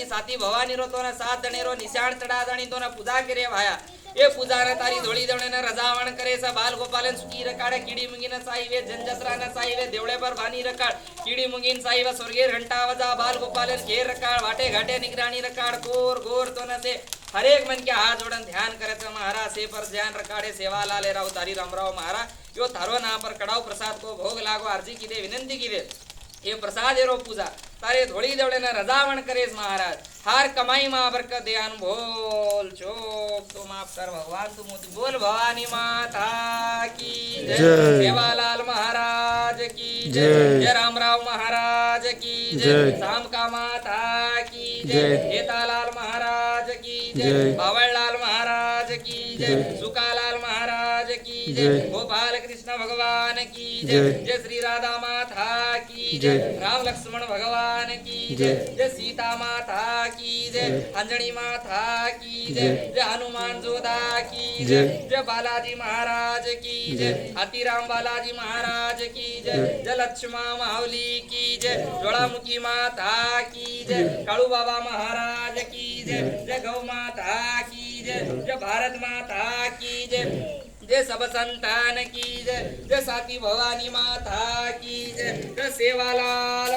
તારી સાથી ભવાની રો તોના સાત દણેરો નિશાળ ચડા જાણી તોના પૂજા કરે ભાયા એ પૂજા ને તારી ધોળી દવણે ને રજાવણ કરે છે બાલ ગોપાલન સુકી રકાડે કીડી મુંગી ને સાઈવે જનજત્રા ને સાઈવે દેવળે પર ભાની રકાડ કીડી મુંગીન સાઈવે સ્વર્ગે ઘંટા વજા બાલ ગોપાલન ઘેર રકાડ વાટે ઘાટે નિગરાनी रकाड़ गोर गोर तो न से हर एक मन के हाथ जोड़न ध्यान करे तो महाराज से पर ध्यान रकाड़े सेवा लाले राव तारी रामराव महाराज यो थारो नाम पर कड़ाव प्रसाद को भोग लागो अर्जी की दे विनंती की दे ये प्रसाद एरो पूजा तारे धोड़ी दौड़े न रजावण करे महाराज हार कमाई मां बरकत दयान बोल चोप तो माफ कर भगवान तू मोती बोल भवानी माता की जय सेवालाल महाराज की जय जय रामराव महाराज की जय शाम का माता की जय हेतालाल महाराज की जय बावळलाल महाराज की जय सुकालाल महाराज की जय गोपाल कृष्ण भगवान की जय जय श्री राधा माता की जय राम लक्ष्मण भगवान की जय जय सीता माता की जय अंजनी माता की जय जय हनुमान जोधा की जय जय बालाजी महाराज की जय हाथीराम बालाजी महाराज की जय जय लक्ष्मण माहुली की जय ज्वालामुखी माता की जय काळू बाबा महाराज की जय जय गौ माता की जय जय भारत माता की जय जय सब संतान की जय जय साथी भवानी माता की जय जय सेवालाल